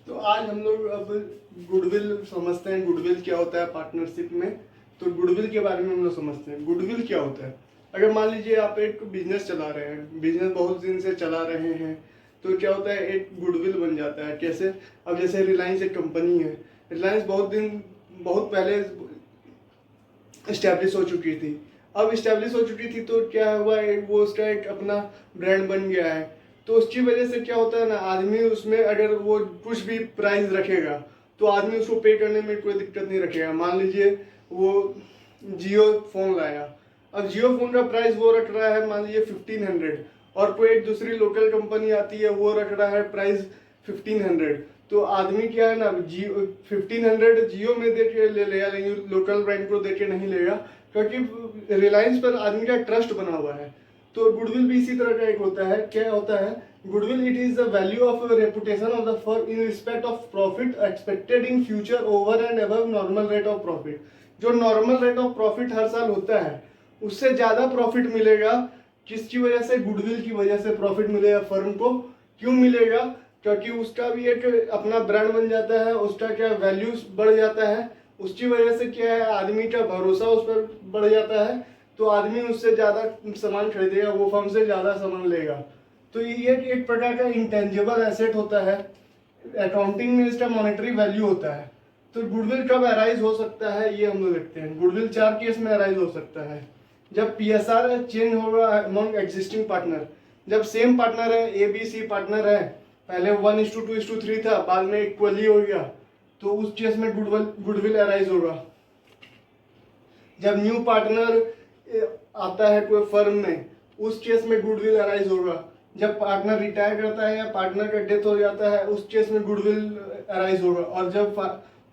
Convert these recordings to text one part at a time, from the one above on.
तो आज हम लोग अब गुडविल समझते हैं। गुडविल क्या होता है पार्टनरशिप में। तो गुडविल के बारे में हम लोग समझते हैं। गुडविल क्या होता है? अगर मान लीजिए आप एक बिजनेस चला रहे हैं, बिजनेस बहुत दिन से चला रहे हैं, तो क्या होता है एक गुडविल बन जाता है। कैसे? अब जैसे रिलायंस एक कंपनी है, रिलायंस बहुत पहले इस्टेब्लिश हो चुकी थी। अब इस्टेब्लिश हो चुकी थी तो क्या हुआ, वो उसका एक अपना ब्रांड बन गया है। तो उसकी वजह से क्या होता है ना, आदमी उसमें अगर वो कुछ भी प्राइस रखेगा तो आदमी उसको पे करने में कोई दिक्कत नहीं रखेगा। मान लीजिए वो जियो फोन लाया, अब जियो फोन का प्राइस वो रख रहा है मान लीजिए 1500, और कोई एक दूसरी लोकल कंपनी आती है वो रख रहा है प्राइस 1500। तो आदमी क्या है ना, जियो 1500 जियो में दे के ले लेगा, लेकिन लोकल ब्रांड को दे के नहीं लेगा, क्योंकि रिलायंस पर आदमी का ट्रस्ट बना हुआ है। तो गुडविल भी इसी तरह का एक होता है। क्या होता है goodwill? It is the value of reputation of the firm in respect of profit expected in future over and above normal rate of profit. जो नॉर्मल रेट ऑफ प्रॉफिट हर साल होता है उससे ज्यादा प्रॉफिट मिलेगा। किसकी वजह से? गुडविल की वजह से प्रॉफिट मिलेगा फर्म को। क्यों मिलेगा? क्योंकि उसका भी एक अपना ब्रांड बन जाता है, उसका क्या वैल्यू बढ़ जाता है। उसकी वजह से क्या है, आदमी का भरोसा उस पर बढ़ जाता है, तो आदमी उससे ज्यादा सामान खरीदेगा, वो फर्म से ज्यादा सामान लेगा। तो ये एक प्रकार का इंटेंजिबल एसेट होता है। अकाउंटिंग में इसका मॉनेटरी वैल्यू होता है। तो गुडविल कब अराइज हो सकता है ये हम लोग देखते हैं। गुडविल 4 केस में अराइज हो सकता है। जब पीएसआर चेंज होगा अमंग एग्जिस्टिंग पार्टनर, जब सेम पार्टनर है, ए बी सी पार्टनर है, पहले 1:2:3 था, बाद में इक्वली हो गया, तो उस केस में गुडविल अराइज होगा। जब न्यू पार्टनर आता है कोई फर्म में, उस केस में गुडविल अराइज होगा। जब पार्टनर रिटायर करता है या पार्टनर का डेथ हो जाता है, उस केस में गुडविल अराइज होगा। और जब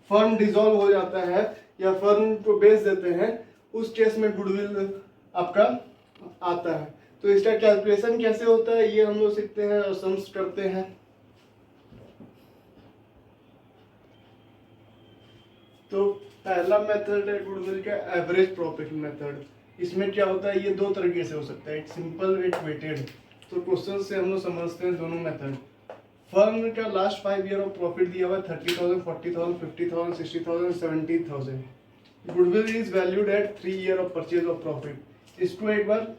फर्म डिसॉल्व हो जाता है या फर्म को बेच देते हैं, उस केस में गुडविल आपका आता है। तो इसका कैलकुलेशन कैसे होता है ये हम लोग सीखते हैं और सम्स करते हैं। तो पहला मेथड है गुडविल का एवरेज प्रॉफिट मेथड। इसमें क्या होता है, ये दो तरीके से हो सकता है, एक सिंपल एक वेटेड। तो क्वेश्चन से हम लोग समझते हैं दोनों मेथड। फर्म का लास्ट 5 ईयर ऑफ प्रॉफिट दिया हुआ है 30,000, 40,000, 50,000, 60,000, 70,000। Goodwill is valued at 3 year of purchase of profit. इसको एक बार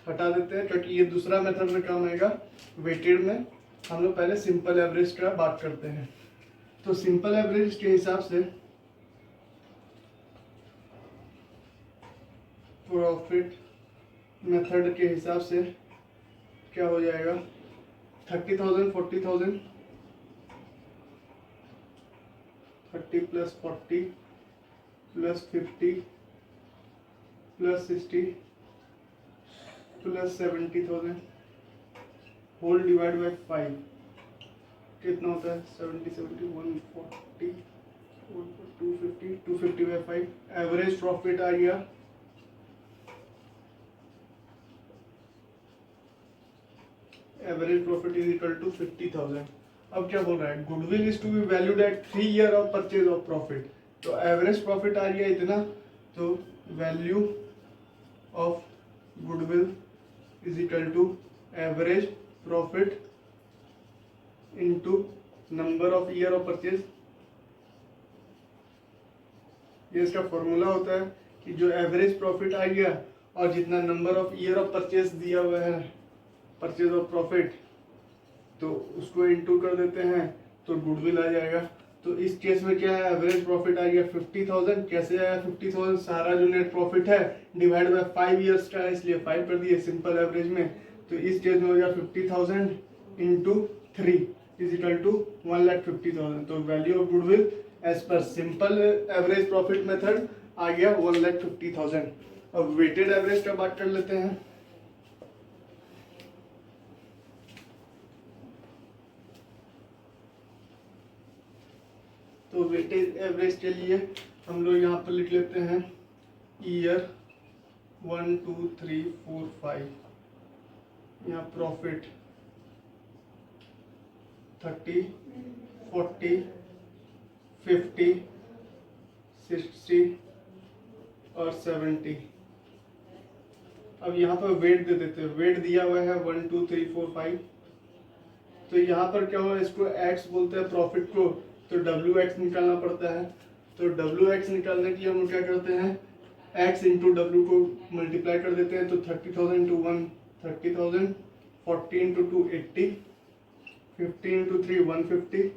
हटा देते हैं क्योंकि ये दूसरा मेथड में काम आएगा। वेटेड में हम लोग पहले सिंपल एवरेज का बात करते हैं। तो सिंपल एवरेज के हिसाब से प्रॉफिट मेथड के हिसाब से क्या हो जाएगा, 30,000, 40,000, 30 plus 40 plus 50 plus 60 plus 70,000 whole divide by 5 कितना होता है? 70, 70, 140, 250, 250 बाय 5। एवरेज प्रॉफिट आ गया average profit is equal to 50,000। अब क्या बोल रहा है, goodwill is to be valued at 3 year of purchase of profit. तो एवरेज प्रॉफिट आ गया इतना, तो value of goodwill is equal to average profit into number of year of purchase. ये इसका फॉर्मूला होता है कि जो एवरेज प्रॉफिट आ गया और जितना number of year of purchase दिया हुआ है परचेज ऑफ प्रॉफिट, तो उसको इनटू कर देते हैं तो गुडविल आ जाएगा। तो इस केस में क्या है, एवरेज प्रॉफिट आ गया 50,000। कैसे आया 50,000? सारा जो नेट प्रॉफिट है डिवाइड बाय 5 ईयर्स का है, इसलिए 5 कर दिए सिंपल एवरेज में। तो इस केस में हो गया 50,000 इंटू 3 इज इक्वल टू 1,50,000। तो value of goodwill as per simple average profit method आ गया 1,50,000। अब वेटेड एवरेज का बात कर लेते हैं। तो वेटेज एवरेज के लिए हम लोग यहाँ पर लिख लेते हैं ईयर 1, 2, 3, 4, 5। यहाँ प्रॉफिट 30, 40, 50, 60 और 70। अब यहाँ पर वेट दे देते हैं। वेट दिया हुआ है 1, 2, 3, 4, 5। तो यहाँ पर क्या हुआ, इसको एक्स बोलते हैं प्रॉफिट को, तो डब्ल्यू एक्स निकालना पड़ता है। तो डब्ल्यू एक्स निकालने के लिए हम क्या करते हैं, एक्स इंटू डब्ल्यू को मल्टीप्लाई कर देते हैं। तो 30,000 इंटू 1 30,000, 40 इंटू 2 80, 50 इंटू 3 150,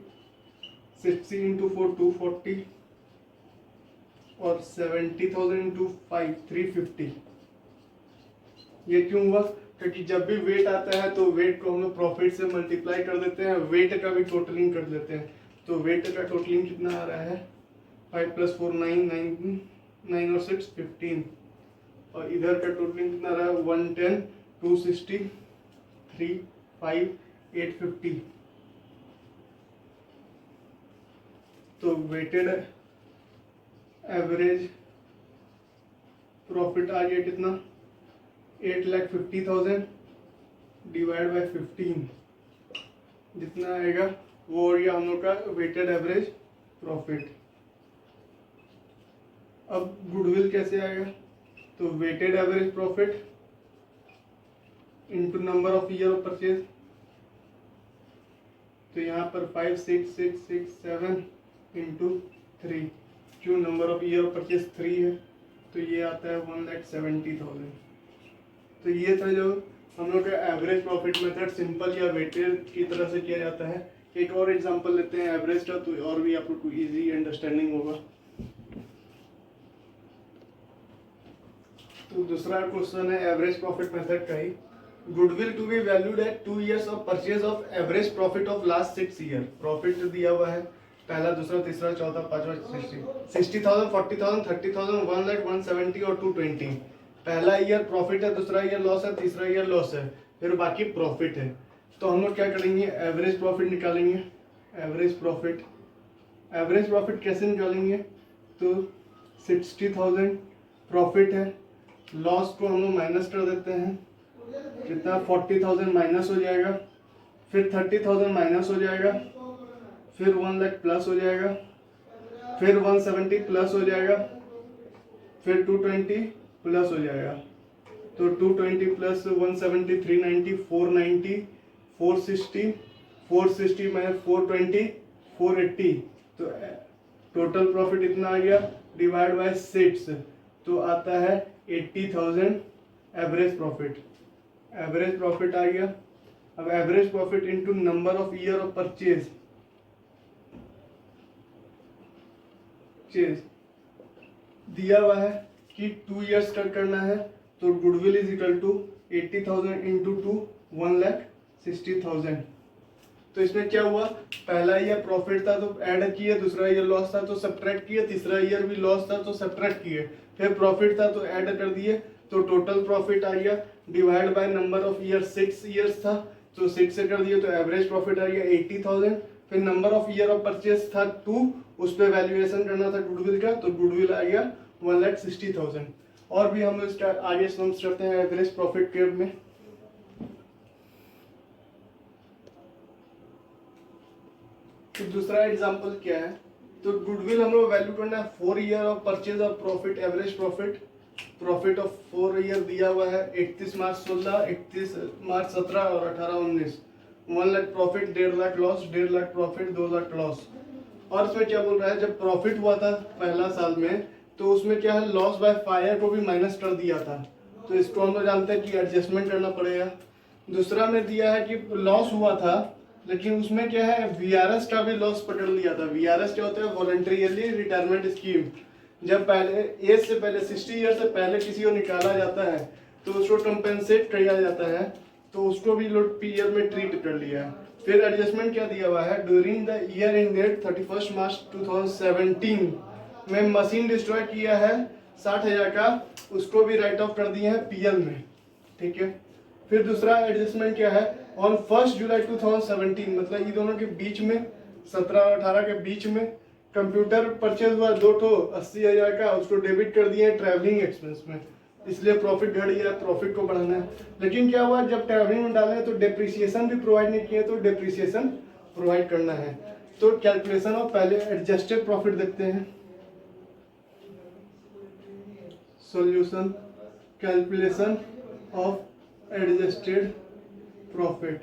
60 इंटू 4 240 और 70,000 इंटू 5 350। ये क्यों हुआ, क्योंकि जब भी वेट आता है तो वेट को हम लोग प्रॉफिट से मल्टीप्लाई कर देते हैं, वेट का भी टोटलिंग कर लेते हैं। तो वेट का टोटलिंग कितना आ रहा है, 5 + 4 9 9 और 6 15, और इधर का टोटलिंग कितना रहा है 110 260 3 5 850। तो वेटेड एवरेज प्रॉफिट आ गया कितना, 8,50,000 डिवाइड बाय 15, जितना आएगा वो हो गया हम लोग का वेटेड एवरेज प्रॉफिट। अब गुडविल कैसे आएगा, तो weighted average profit into number of year of purchase. तो यहाँ पर 5 6 6 6 7 इंटू 3, क्यों number of year of purchase 3 है, तो ये आता है 1,70,000। तो ये था जो हम लोग का एवरेज प्रॉफिट मेथड सिंपल या वेटेड की तरह से किया जाता है। एक और एग्जांपल लेते हैं एवरेज का, तो और भी आप लोग को इजी अंडरस्टैंडिंग होगा। तो दूसरा क्वेश्चन है एवरेज प्रॉफिट मेथड का ही, goodwill to be valued at 2 years of purchase of average profit of last 6 year। Profit जो दिया हुआ है पहला दूसरा तीसरा चौथा पांचवा 60,000 40,000 30,000 1 लाख 170 और 220। पहला ईयर प्रॉफिट है, दूसरा ईयर लॉस है, तीसरा ईयर लॉस है, फिर बाकी प्रॉफिट है। तो हम लोग क्या करेंगे, एवरेज प्रॉफिट निकालेंगे। एवरेज प्रॉफिट कैसे निकालेंगे, तो 60,000 प्रॉफिट है, लॉस को हम लोग माइनस कर देते हैं, कितना 40,000 माइनस हो जाएगा, फिर 30,000 माइनस हो जाएगा, फिर 1 लाख प्लस हो जाएगा, फिर 170 प्लस हो जाएगा, फिर 220 प्लस हो जाएगा। तो 220 प्लस 170 390 490 460 460 माइनस 420 480। तो टोटल प्रॉफिट इतना आ गया डिवाइड बाय 6, तो आता है 80,000 एवरेज प्रॉफिट आ गया। अब average profit into number of year of purchase दिया हुआ है कि 2 years का करना है, तो goodwill is equal to 80,000 into 2 1,60,000। तो इसमें क्या हुआ, पहला ईयर प्रॉफिट था तो ऐड किए, दूसरा ईयर लॉस था तो सब्ट्रैक्ट किए, तीसरा ईयर भी लॉस था तो सब्ट्रैक्ट किए, फिर प्रॉफिट था तो ऐड कर दिए, तो टोटल प्रॉफिट आ गया divide by number of year 6 years था तो 6 से कर दिए, तो एवरेज प्रॉफिट आ गया 80,000। फिर number of year of purchase था 2, उस पर वैल्यूएशन करना था गुडविल का, तो गुडविल आ गया 1,60,000। और भी हम इसका आगे समझ करते हैं एवरेज प्रॉफिट कर्व में। तो दूसरा एग्जांपल क्या है, तो गुडविल हम लोग वैल्यू करना है 4 year of purchase of profit, average profit of 4 year दिया हुआ है 31 मार्च 16 31 मार्च 17 और 18 19। 1 lakh profit 1.5 lakh loss, 1.5 lakh profit 2 lakh loss. और इसमें क्या बोल रहा है, जब प्रॉफिट हुआ था पहला साल में तो उसमें क्या है, लॉस बाय फायर को भी माइनस कर दिया था, तो इसको हम लोग जानते हैं कि एडजस्टमेंट करना पड़ेगा। दूसरा में दिया है कि लॉस हुआ था लेकिन उसमें क्या है, वीआरएस का भी लॉस पकड़ लिया था। वीआरएस क्या होता है, वॉलंटरी रिटायरमेंट स्कीम। जब पहले एज से पहले 60 ईयर से पहले किसी को निकाला जाता है तो उसको कंपेंसेट किया जाता है, तो उसको भी लोग पीएल में ट्रीट कर लिया है। फिर एडजस्टमेंट क्या दिया हुआ है, ड्यूरिंग द ईयर एंडेड 31 मार्च 2017 में मशीन डिस्ट्रॉय किया है 60,000 का, उसको भी राइट ऑफ कर दिए हैं पीएल में, ठीक है। फिर दूसरा एडजस्टमेंट क्या है, ऑन 1 जुलाई 2017, मतलब ये दोनों के बीच में 17 और 18 के बीच में कंप्यूटर परचेज हुआ 2 ठो 80,000 का, उसको डेबिट कर दिए ट्रैवलिंग एक्सपेंस में, इसलिए प्रॉफिट घट गया, प्रॉफिट को बढ़ाना है। लेकिन क्या हुआ, जब ट्रैवलिंग में डाले तो डेप्रिसिएशन भी प्रोवाइड नहीं किए, तो डेप्रिसिएशन प्रोवाइड करना है। तो कैलकुलेशन ऑफ पहले एडजस्टेड प्रॉफिट देखते हैं। Solution, calculation of adjusted profit.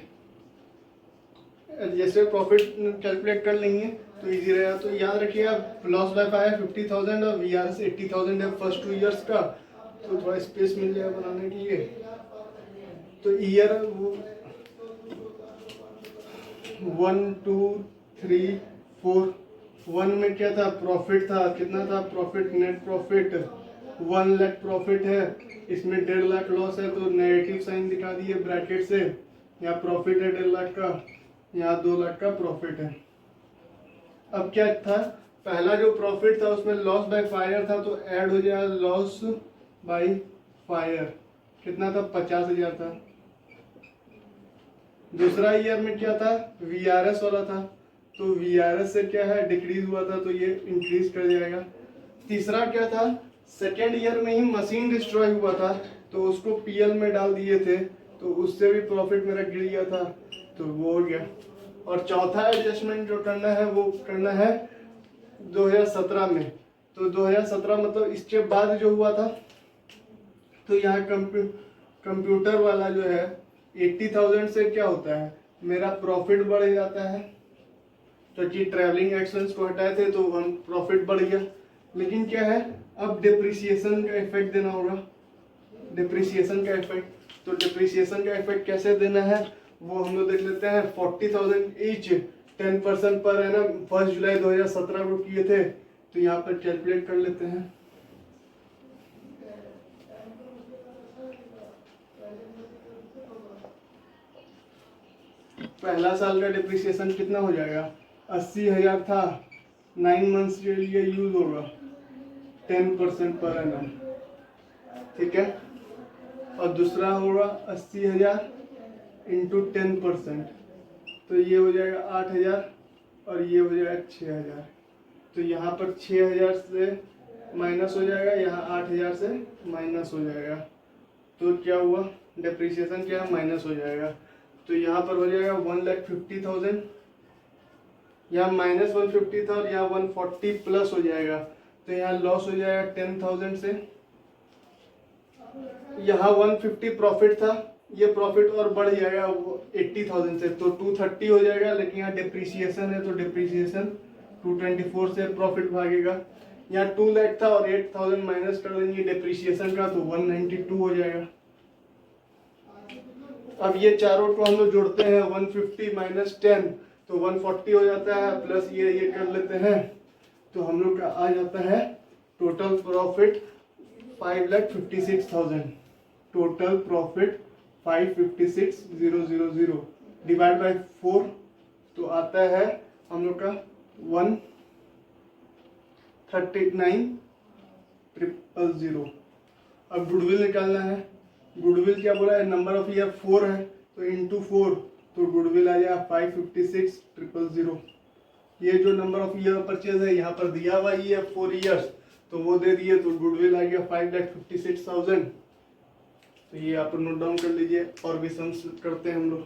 Adjusted profit calculate कर लेंगे तो इजी रहेगा। तो याद रखिएगा लॉस बाय फायर 50,000 और VRS 80,000 है फर्स्ट 2 ईयर्स का, तो थोड़ा स्पेस मिल जाएगा बनाने के लिए। तो ईयर 1 2 3 4 1 में क्या था, प्रॉफिट था, कितना था profit, net profit 1 lakh profit है, इसमें 1.5 लाख लॉस है तो नेगेटिव साइन दिखा दिए ब्रैकेट से। यहाँ प्रॉफिट है 1.5 लाख का, यहाँ 2 लाख का प्रॉफिट है। अब क्या था, पहला जो प्रॉफिट था उसमें लॉस बाय फायर था तो ऐड हो जाएगा लॉस बाय फायर, कितना था 50,000 था। दूसरा ईयर में क्या था, VRS वाला था तो VRS से क्या है डिक्रीज हुआ था तो ये इंक्रीज कर जाएगा। तीसरा क्या था, सेकेंड ईयर में ही मशीन डिस्ट्रॉय हुआ था तो उसको PL में डाल दिए थे तो उससे भी प्रॉफिट मेरा गिर गया था तो वो हो गया। और चौथा एडजस्टमेंट जो करना है वो करना है 2017 में। तो 2017 मतलब इसके बाद जो हुआ था, तो यहाँ कंप्यूटर वाला जो है 80,000 से क्या होता है मेरा प्रॉफिट बढ़ जाता है, तो कि ट्रैवलिंग एक्सपेंस को हटाए थे तो प्रॉफिट बढ़ गया। लेकिन क्या है, अब डिप्रिसिएशन का इफेक्ट देना होगा, डिप्रिसिएशन का इफेक्ट। तो डिप्रिसिएशन का इफेक्ट कैसे देना है वो हम लोग देख लेते हैं। 40,000 ईच 10% पर है ना, 1 जुलाई 2017 को किए थे तो यहाँ पर कैलकुलेट कर लेते हैं। पहला साल का डिप्रिसिएशन कितना हो जाएगा, 80,000 था, 9 मंथ्स के लिए यूज होगा, 10% पर एनम, ठीक है। और दूसरा होगा 80,000 इंटू 10%, तो ये हो जाएगा 8,000 और ये हो जाएगा 6,000। तो यहाँ पर 6,000 से माइनस हो जाएगा, यहाँ 8,000 से माइनस हो जाएगा, तो क्या हुआ डिप्रिसिएशन क्या माइनस हो जाएगा। तो यहाँ पर हो जाएगा 1,50,000, यहाँ -150 था और यहाँ 140 प्लस हो जाएगा, तो यहाँ लॉस हो जाएगा 10,000 से। यहाँ 150 प्रॉफिट था, ये प्रॉफिट और बढ़ जाएगा 80,000 से तो 230 हो जाएगा। लेकिन यहाँ डिप्रिसिएशन है तो डिप्रिसिएशन 224 से प्रॉफिट भागेगा। यहाँ 2 लाख था और 8,000 माइनस कर देंगे डिप्रिसिएशन का तो 192 हो जाएगा। अब ये चारों को हम लोग जोड़ते हैं, 150 माइनस 10 तो 140 हो जाता है, प्लस ये कर लेते हैं तो हम लोग का आ जाता है total profit 5,56,000। Total profit 556,000 divide by 4 तो आता है हम लोग का 139,000। अब गुडविल निकालना है। गुडविल क्या बोला है, नंबर ऑफ ईयर 4 है तो इंटू 4 तो गुडविल आ जाएगा 556,000। ये जो नंबर ऑफ ईयर परचेज है यहाँ पर दिया हुआ ही है 4 ईयर्स तो वो दे दिए तो गुडविल आ गया 5,56,000। तो ये आप नोट डाउन कर लीजिए और भी सम्स करते हैं हम लोग।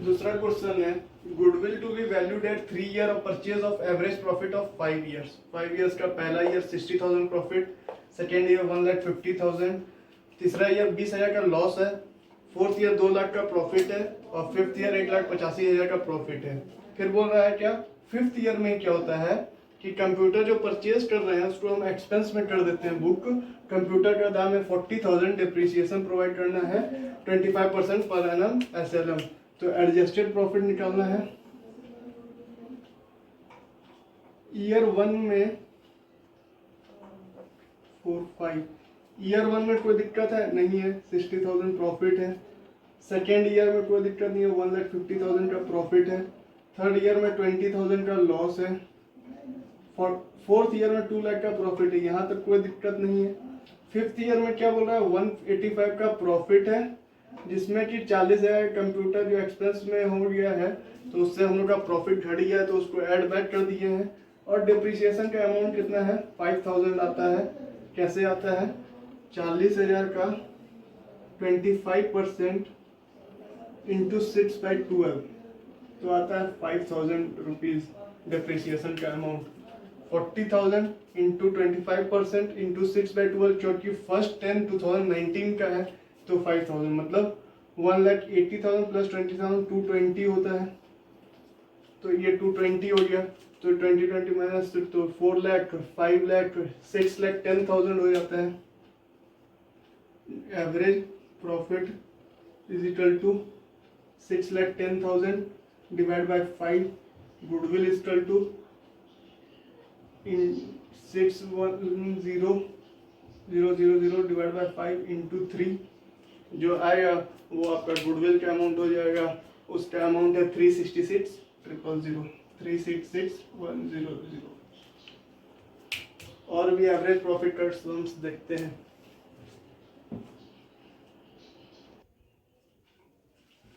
दूसरा क्वेश्चन है goodwill to be valued at 3 year of purchase of average profit of 5 years. 5 years का पहला ईयर 60,000 प्रॉफिट, सेकेंड ईयर 1,50,000, तीसरा ईयर 20,000 का लॉस है, फोर्थ ईयर 2 लाख का प्रॉफिट है और फिफ्थ ईयर 1,85,000 का प्रॉफिट है। फिर बोल रहा है क्या, फिफ्थ ईयर में क्या होता है कि कंप्यूटर जो परचेज कर रहे हैं उसको हम एक्सपेंस में कर देते हैं बुक। कंप्यूटर का दाम है 40,000, डिप्रिसिएशन प्रोवाइड करना है 25% पर एनम SLM। तो एडजस्टेड प्रॉफिट निकालना है। ईयर 1 में 4-5, ईयर 1 में कोई दिक्कत है नहीं है, 60,000 प्रॉफिट है। सेकेंड ईयर में कोई दिक्कत नहीं है, 1,50,000 का प्रॉफिट है। थर्ड ईयर में 20,000 का लॉस है। फोर्थ ईयर में 2 लाख का प्रॉफिट है, यहाँ तक कोई दिक्कत नहीं है। फिफ्थ ईयर में क्या बोल रहा है, 185 का प्रॉफिट है जिसमें कि 40,000 कंप्यूटर जो एक्सपेंस में हो गया है तो उससे हम लोग का प्रॉफिट घट गया है तो उसको ऐड बैक कर दिए हैं। और डिप्रिसिएशन का अमाउंट कितना है, 5,000 आता है। कैसे आता है, 40,000 का 25% इंटू 6/12 तो आता है 5,000 रुपीज डिप्रिसिएशन का अमाउंट। 40,000 इंटू 25% इंटू 6/12 क्योंकि फर्स्ट 10 2019 का है तो 5000, मतलब 1,80,000 प्लस 20,000 220 होता है। तो ये 220 हो गया, तो 20 माइनस तो 4 लाख, 5 लाख, 6 लाख 10,000 हो जाता है। Average profit is equal to 6,10,000 divide by 5, goodwill is equal to in 610,000 divide by 5 into 3, जो आएगा वो आपका गुडविल का अमाउंट हो जाएगा, उसका अमाउंट है 366,100। और भी एवरेज प्रॉफिट का सम्स देखते हैं।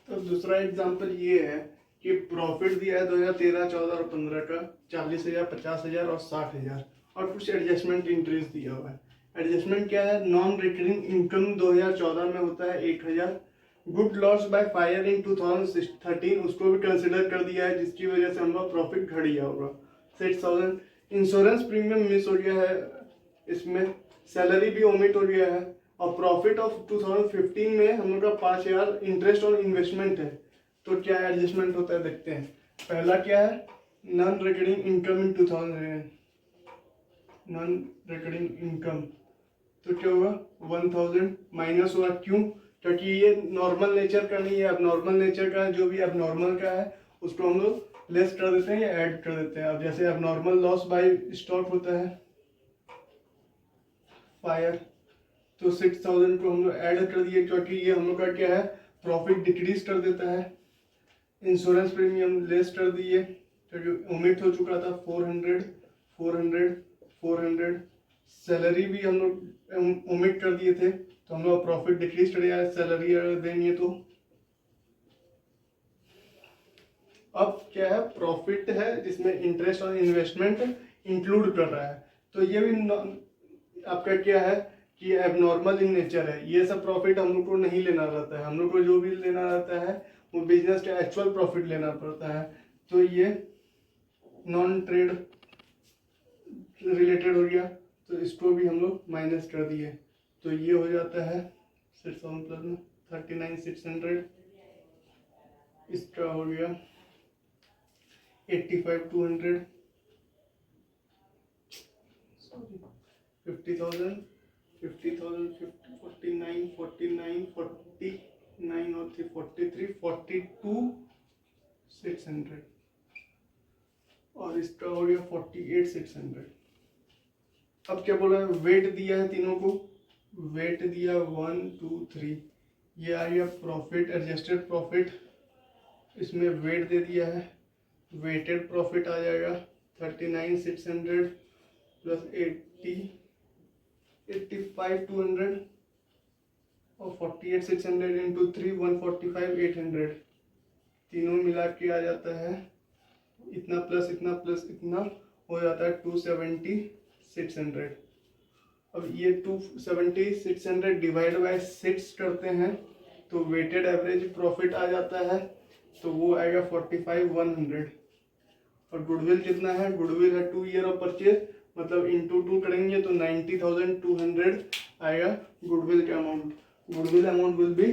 तो दूसरा एग्जांपल ये है कि प्रॉफिट दिया है 2013, 14 और 15 का 40,000, 50,000 और 60,000, और कुछ एडजस्टमेंट इंटरेस्ट दिया हुआ है। एडजस्टमेंट क्या है? नॉन रिकरिंग इनकम 2014 में होता है 1,000, good loss by fire in 2013 उसको भी कंसिडर कर दिया है, जिसकी वजह से हमारा प्रॉफिट घट गया होगा 6,000। इंश्योरेंस प्रीमियम मिस हो गया है, इसमें सैलरी भी ओमिट हो गया है, और प्रॉफिट ऑफ 2015 में हम लोग का 5,000 इंटरेस्ट और इन्वेस्टमेंट है। तो क्या एडजस्टमेंट होता है देखते हैं। पहला क्या है? Non recurring income in 2000, non recurring income, तो क्या होगा? 1,000 माइनस हुआ, क्यों? क्योंकि ये नॉर्मल नेचर का नहीं है, अब नॉर्मल नेचर का जो भी अब नॉर्मल का है उसको हम लोग लेस कर देते हैं या ऐड कर देते हैं। अब जैसे अब नॉर्मल लॉस बाय स्टॉक होता है फायर, तो 6,000 को हम लोग ऐड कर दिए, क्योंकि ये हम लोग का क्या है? प्रॉफिट डिक्रीज कर देता है। इंश्योरेंस प्रीमियम लेस कर दिए, क्योंकि ओमिट हो चुका था 400, 400, 400। सैलरी भी हम लोग ओमिट कर दिए थे, तो हम लोग प्रॉफिट डिक्रीज कर दिया, सैलरी देंगे तो। अब क्या है? प्रॉफिट है जिसमें इंटरेस्ट और इन्वेस्टमेंट इंक्लूड कर रहा है, तो ये भी आपका क्या है कि एबनॉर्मल इन नेचर है। ये सब प्रॉफिट हम लोग को नहीं लेना रहता है, हम लोग को जो भी लेना रहता है वो बिजनेस का एक्चुअल प्रॉफिट लेना पड़ता है। तो ये नॉन ट्रेड रिलेटेड हो गया, तो इसको भी हम लोग माइनस कर दिए, तो ये हो जाता है 6,000 प्लस में 39,600। इसका हो गया 85,200, 50,000, 50,000, 49, 49, 49 और 43, 42,600, और इसका हो गया 48,600। अब क्या बोला है? वेट दिया है तीनों को, वेट दिया 1, 2, 3, ये आ गया प्रॉफिट, एडजस्टेड प्रॉफिट, इसमें वेट दे दिया है, वेटेड प्रॉफिट आ जाएगा 39,600 प्लस 85,200 और 48,600 इंटू 3, 145,800, तीनों मिला के आ जाता है इतना प्लस इतना प्लस इतना, हो जाता है 270,600। अब ये 270,600 डिवाइड बाय 6 करते हैं, तो वेटेड एवरेज प्रॉफिट आ जाता है, तो वो आएगा 45,100। और गुडविल कितना है? गुडविल है 2 ईयर ऑफ परचेज, मतलब इंटू 2 करेंगे तो 90,200 आएगा गुडविल का amount. Goodwill amount will be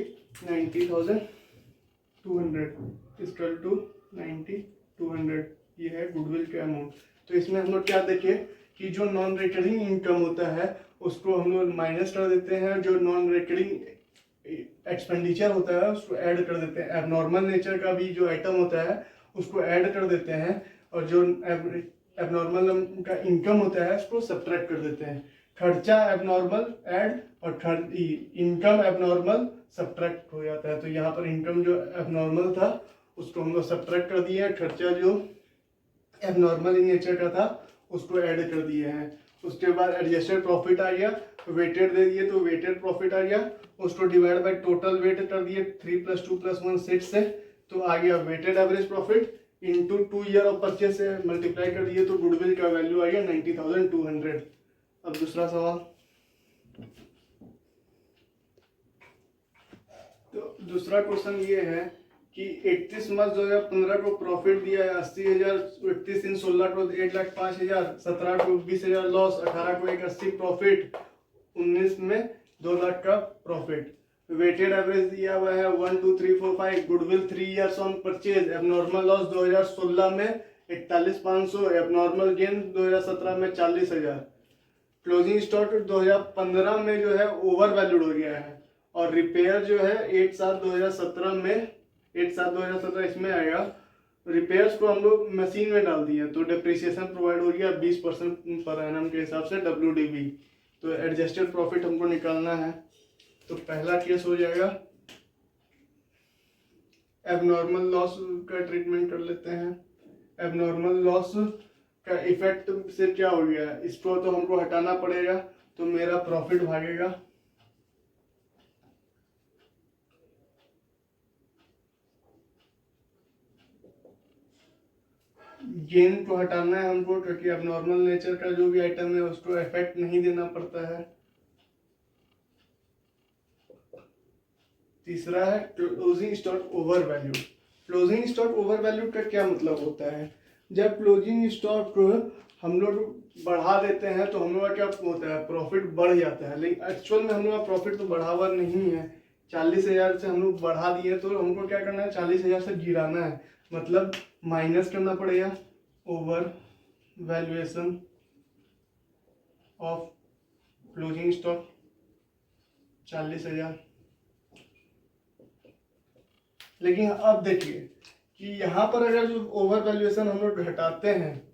90,200 equal to 90,200, ये है गुडविल का अमाउंट। तो इसमें हम लोग क्या देखें कि जो नॉन रिकरिंग इनकम होता है उसको हम लोग माइनस कर देते हैं, जो नॉन रिकरिंग एक्सपेंडिचर होता है उसको ऐड कर देते हैं, एबनॉर्मल नेचर का भी जो आइटम होता है उसको ऐड कर देते हैं, और जो एबनॉर्मल का इनकम होता है उसको सब्ट्रैक्ट कर देते हैं। खर्चा एबनॉर्मल ऐड और इनकम एबनॉर्मल सब्ट्रैक्ट हो जाता है। तो यहाँ पर इनकम जो एबनॉर्मल था उसको हम लोग सब्ट्रैक्ट कर दिए हैं, खर्चा जो एबनॉर्मल इन नेचर का था उसको ऐड कर दिए हैं। उसके बाद एडजस्टेड प्रॉफिट आ गया, वेटेड दे दिए तो वेटेड प्रॉफिट आ गया, उसको डिवाइड बाय टोटल वेट कर दिए 3 + 2 + 1 6 से, तो आ गया weighted average profit into 2 year of purchase से मल्टीप्लाई कर दिए, तो गुडविल का वैल्यू आ गया 90,200। अब दूसरा सवाल, तो दूसरा क्वेश्चन ये है कि 31 मार्च 2015 को प्रॉफिट दिया है 80,000, 31/3/16 को 1,05,000, 17 को 20,000 लॉस, 18 को 180 प्रॉफिट, 19 में 2 लाख का प्रॉफिट। वेटेड एवरेज दिया हुआ है 1 2 3 4 5, goodwill 3 years on purchase, abnormal loss 2016 में 41,500, एबनॉर्मल गेन 2017 में 40,000, क्लोजिंग स्टॉक 2015 में जो है ओवर वैल्यूड हो गया है, और रिपेयर जो है 8/7/2017 में 8/7/2017 इसमें आएगा। रिपेयर्स को हम लोग मशीन में डाल दिए तो डिप्रिसिएशन प्रोवाइड हो गया 20% पर एनम के हिसाब से WDV। तो एडजस्टेड प्रॉफिट हमको निकालना है, तो पहला केस हो जाएगा एबनॉर्मल लॉस का ट्रीटमेंट कर लेते हैं। एबनॉर्मल लॉस का इफेक्ट से क्या हो गया, इसको तो हमको हटाना पड़ेगा, तो मेरा प्रॉफिट भागेगा गेन को हटाना है हमको, क्योंकि एबनॉर्मल नेचर का जो भी आइटम है उसको इफेक्ट नहीं देना पड़ता है। तीसरा है closing stock over value. Closing stock over value का क्या मतलब होता है, जब क्लोजिंग स्टॉक हम लोग बढ़ा देते हैं तो हम लोग का क्या होता है, प्रॉफिट बढ़ जाता है, लेकिन एक्चुअल में हम लोग का प्रॉफिट तो बढ़ा हुआ नहीं है। 40,000 से हम लोग बढ़ा दिए तो हमको क्या करना है, 40,000 से गिराना है, मतलब माइनस करना पड़ेगा over valuation of closing stock 40,000। लेकिन अब देखिए कि यहाँ पर अगर जो ओवर वैल्यूएशन हम लोग घटाते हैं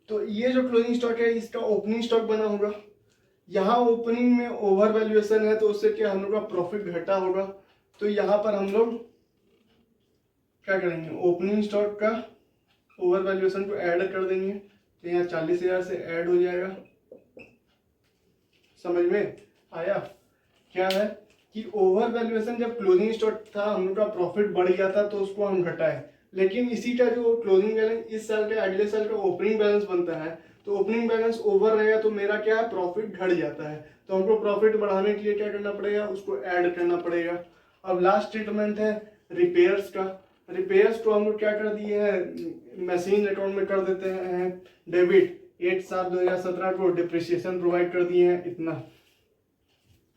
तो ये जो क्लोजिंग स्टॉक है इसका ओपनिंग स्टॉक बना होगा, यहाँ ओपनिंग में ओवर वैल्यूएशन है तो उससे क्या हम लोग का प्रॉफिट घटा होगा। तो यहाँ पर हम लोग क्या करेंगे, ओपनिंग स्टॉक का ओवर वैल्यूएशन को ऐड कर देंगे, तो यहाँ 40,000 से ऐड हो जाएगा। समझ में आया क्या है कि ओवर वैल्यूएशन जब क्लोजिंग स्टॉक था हम लोग का प्रॉफिट बढ़ गया था तो उसको हम घटाए, लेकिन इसी का जो क्लोजिंग बैलेंस इस साल का अगले साल का ओपनिंग बैलेंस बनता है, तो ओपनिंग बैलेंस ओवर रहेगा तो मेरा क्या है, प्रॉफिट घट जाता है। तो हमको प्रॉफिट बढ़ाने के लिए क्या करना पड़ेगा, उसको ऐड करना पड़ेगा। अब लास्ट ट्रीटमेंट है रिपेयर्स का। रिपेयर्स को हम लोग क्या कर दिए हैं, मशीन अकाउंट में कर देते हैं डेबिट। 8/7/2017 को डिप्रिसिएशन प्रोवाइड कर दिए हैं इतना।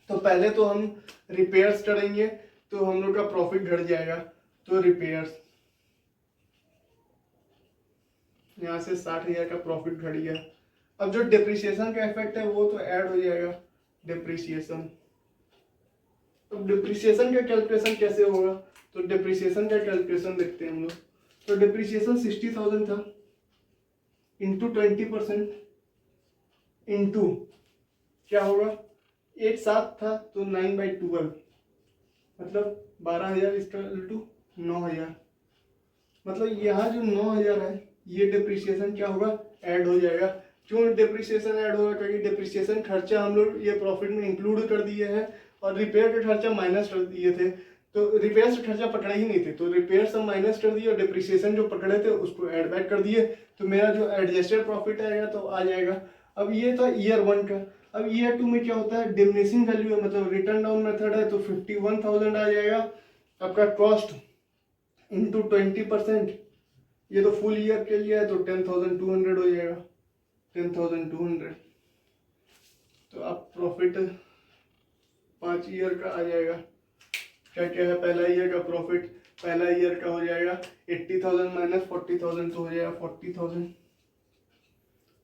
तो पहले तो हम रिपेयर्स करेंगे तो हम लोग का प्रॉफिट घट जाएगा, तो रिपेयर्स यहाँ से 60,000 का प्रॉफिट घट गया। अब जो डिप्रिसिएशन का इफेक्ट है वो तो ऐड हो जाएगा डिप्रिसिएशन। तो डिप्रिसिएशन का कैलकुलेशन कैसे होगा, तो डिप्रिसिएशन का कैलकुलेशन देखते हैं हम लोग। तो डिप्रिसिएशन 60,000 था इंटू 20% इंटू क्या होगा, 8/7 था तो 9/12 मतलब 12,000 इंटू 9,000, मतलब यहाँ जो 9,000 है ये डिप्रिसिएशन क्या होगा, ऐड हो जाएगा। क्यों डिप्रिसिएशन ऐड होगा, क्योंकि डिप्रिसिएशन खर्चा हम लोग ये प्रॉफिट में इंक्लूड कर दिए हैं और रिपेयर का खर्चा माइनस कर दिए थे। तो रिपेयर से खर्चा पकड़े ही नहीं थे, तो रिपेयर से माइनस कर दिए और डिप्रिसिएशन जो पकड़े थे उसको ऐड बैक कर दिए, तो मेरा जो एडजस्टेड प्रॉफिट आएगा तो आ जाएगा। अब ये था ईयर 1 का। अब ईयर 2 में क्या होता है, डिमिनिशिंग वैल्यू है, मतलब रिटर्न डाउन मेथड है, तो 51,000 आ जाएगा आपका कॉस्ट इंटू 20%। ये तो फुल ईयर के लिए है तो 10,200 हो जाएगा, 10,200। तो आप प्रॉफिट 5 ईयर का आ जाएगा। क्या क्या है, पहला ईयर का प्रॉफिट, पहला ईयर का हो जाएगा 80,000 माइनस 40,000 तो हो जाएगा 40,000।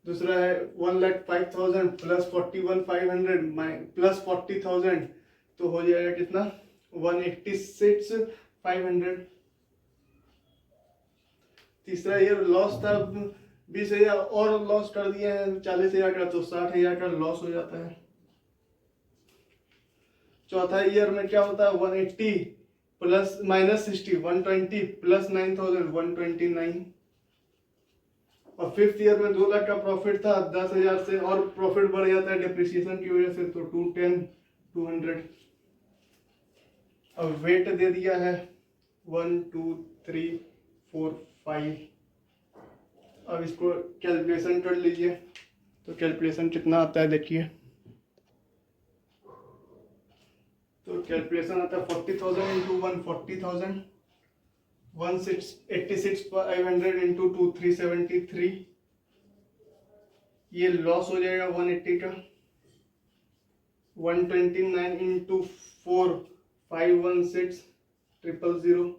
दूसरा है 1,05,000 प्लस 41,500 प्लस 40,000 तो हो जाएगा कितना, 186,500। तीसरा ईयर लॉस था 20,000 और लॉस कर दिए हैं 40,000 का, तो 60,000 का लॉस हो जाता है। चौथा ईयर में क्या होता है, 180 प्लस माइनस 60 120 प्लस 9,000 129। और फिफ्थ ईयर में 2 लाख का प्रॉफिट था, 10,000 से और प्रॉफिट बढ़ जाता है डिप्रिसिएशन की वजह से, तो 210 200। अब वेट दे दिया है 1 2 3 4 5। अब इसको कैलकुलेशन कर लीजिए, तो कैलकुलेशन कितना आता है देखिए। तो कैलकुलेशन आता है 40,000 इंटू 140,000, 186,500 इंटू 2 373। ये लॉस हो जाएगा 180 का। 129 इंटू 4 516,000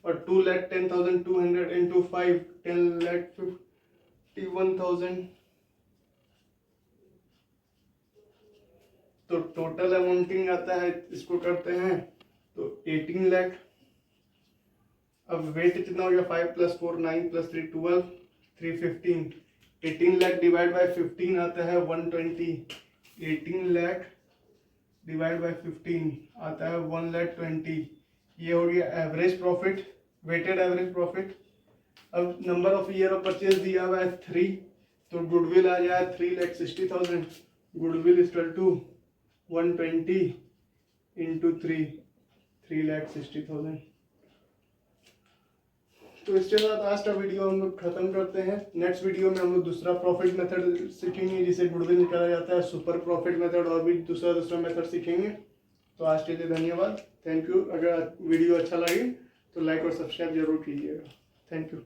और 2,10,200 इंटू 5 10,51,000। तो टोटल अमाउंटिंग आता है, इसको करते हैं तो 18 लाख। अब वेट कितना हो गया, 5 + 4 9 + 3 12 315। 18 लाख डिवाइड बाय 15 आता है 120। 18 लाख डिवाइड बाय 15 आता है 1,20,000। ये हो गया average profit, weighted average profit. अब number of year of purchase दिया हुआ है 3, तो गुडविल आ जाए 3,60,000। Goodwill equal to 120 into 3 3,60,000। तो इसके साथ आज का वीडियो हम लोग खत्म करते हैं। नेक्स्ट वीडियो में हम लोग दूसरा प्रॉफिट मेथड सीखेंगे जिसे गुडविल निकाला जाता है, सुपर प्रॉफिट मेथड, और भी दूसरा मेथड सीखेंगे। तो आज के लिए धन्यवाद, थैंक यू। अगर वीडियो अच्छा लगे तो लाइक और सब्सक्राइब जरूर कीजिएगा। Thank you.